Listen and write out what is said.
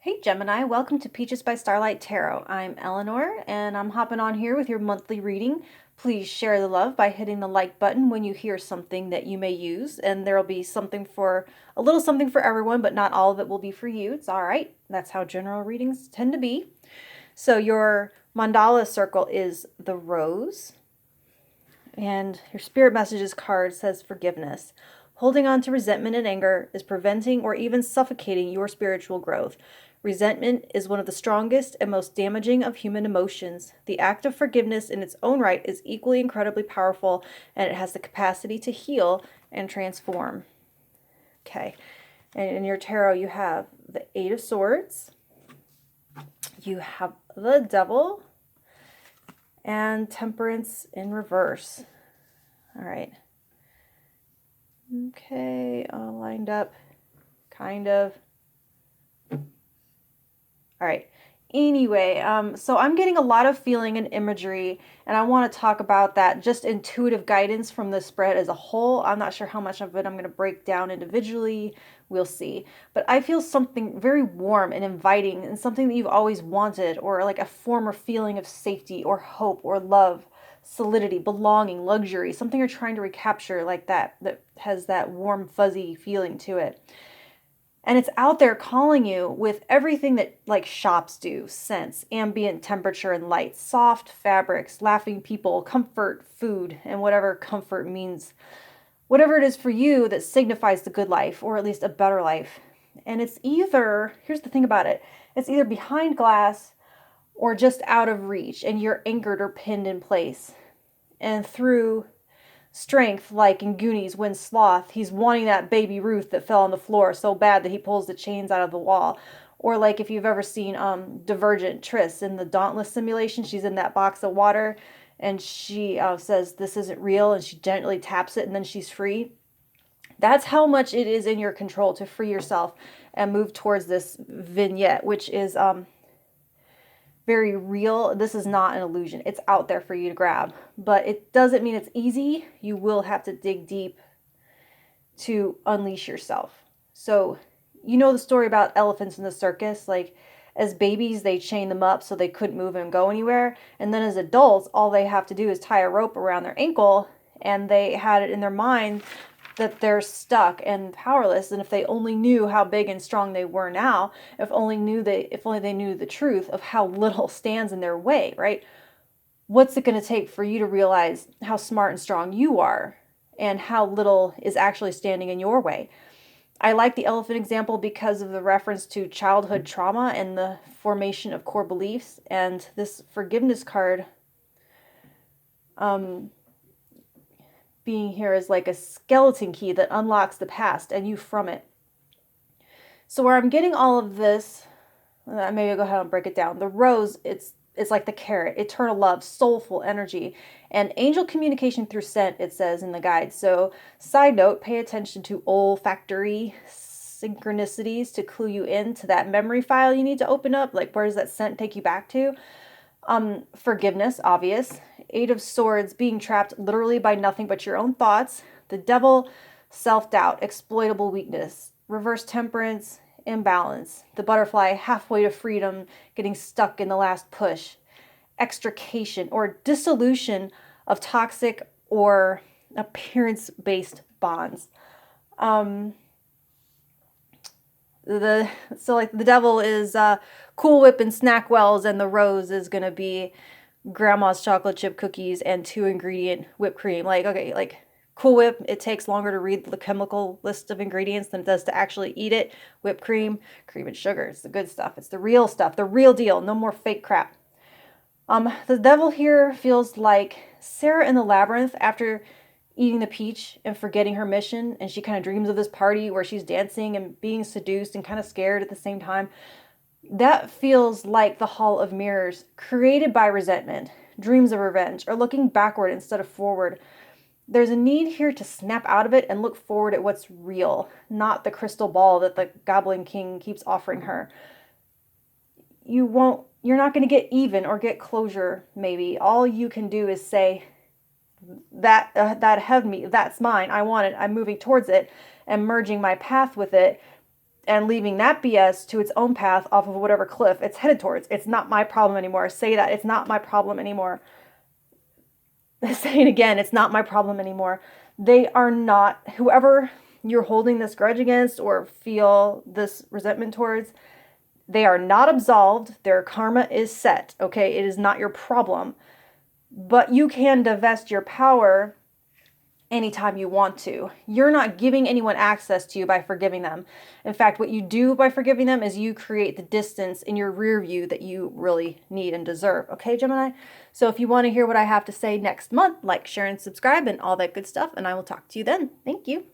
Hey Gemini, welcome to Peaches by Starlight Tarot. I'm Eleanor and I'm hopping on here with your monthly reading. Please share the love by hitting the like button when you hear something that you may use, and there'll be a little something for everyone, but not all of it will be for you. It's all right. That's how general readings tend to be. So your mandala circle is the rose, and your spirit messages card says forgiveness. Holding on to resentment and anger is preventing or even suffocating your spiritual growth. Resentment is one of the strongest and most damaging of human emotions. The act of forgiveness in its own right is equally incredibly powerful, and it has the capacity to heal and transform. Okay, and in your tarot, you have the Eight of Swords, you have the Devil, and Temperance in reverse. All right. Okay, all lined up, kind of. All right. Anyway, so I'm getting a lot of feeling and imagery, and I want to talk about that just intuitive guidance from the spread as a whole. I'm not sure how much of it I'm going to break down individually. We'll see. But I feel something very warm and inviting and something that you've always wanted, or like a former feeling of safety or hope or love, solidity, belonging, luxury, something you're trying to recapture like that has that warm, fuzzy feeling to it. And it's out there calling you with everything that like shops do: scents, ambient temperature and light, soft fabrics, laughing people, comfort, food, and whatever comfort means, whatever it is for you that signifies the good life, or at least a better life. And it's either, here's the thing about it, it's either behind glass or just out of reach, and you're anchored or pinned in place. And through strength, like in Goonies when Sloth, he's wanting that baby Ruth that fell on the floor so bad that he pulls the chains out of the wall. Or like if you've ever seen Divergent, Triss in the Dauntless simulation, she's in that box of water and she says this isn't real, and she gently taps it and then she's free. That's how much it is in your control to free yourself and move towards this vignette, which is very real. This is not an illusion. It's out there for you to grab, but it doesn't mean it's easy. You will have to dig deep to unleash yourself. So, you know the story about elephants in the circus, like as babies they chain them up so they couldn't move and go anywhere, and then as adults all they have to do is tie a rope around their ankle, and they had it in their mind that they're stuck and powerless. And if they only knew how big and strong they were now, if only they knew the truth of how little stands in their way, right? What's it going to take for you to realize how smart and strong you are and how little is actually standing in your way? I like the elephant example because of the reference to childhood trauma and the formation of core beliefs. And this forgiveness card being here is like a skeleton key that unlocks the past and you from it. So where I'm getting all of this, maybe I'll go ahead and break it down. The rose, it's like the carrot, eternal love, soulful energy, and angel communication through scent, it says in the guide. So side note, pay attention to olfactory synchronicities to clue you into that memory file you need to open up. Like, where does that scent take you back to? Forgiveness, obvious. Eight of Swords, being trapped literally by nothing but your own thoughts. The Devil, self-doubt, exploitable weakness. Reverse Temperance, imbalance. The Butterfly, halfway to freedom, getting stuck in the last push. Extrication or dissolution of toxic or appearance-based bonds. The Devil is Cool Whip and Snack Wells, and the Rose is gonna be grandma's chocolate chip cookies and 2-ingredient whipped cream. Like, okay, like Cool Whip, it takes longer to read the chemical list of ingredients than it does to actually eat it. Whipped cream, cream and sugar, it's the good stuff. It's the real stuff, the real deal. No more fake crap. The Devil here feels like Sarah in the Labyrinth after eating the peach and forgetting her mission, and she kind of dreams of this party where she's dancing and being seduced and kind of scared at the same time. That feels like the Hall of Mirrors, created by resentment, dreams of revenge, or looking backward instead of forward. There's a need here to snap out of it and look forward at what's real, not the crystal ball that the Goblin King keeps offering her. You're not going to get even or get closure, maybe. All you can do is say, that ahead of me, that's mine, I want it, I'm moving towards it, and merging my path with it. and leaving that BS to its own path off of whatever cliff it's headed towards. It's not my problem anymore. Say that. It's not my problem anymore. Say it again. It's not my problem anymore. They are not, whoever you're holding this grudge against or feel this resentment towards, they are not absolved. Their karma is set. Okay. It is not your problem. But you can divest your power anytime you want to. You're not giving anyone access to you by forgiving them. In fact, what you do by forgiving them is you create the distance in your rear view that you really need and deserve. Okay, Gemini? So if you want to hear what I have to say next month, like, share, and subscribe and all that good stuff, and I will talk to you then. Thank you.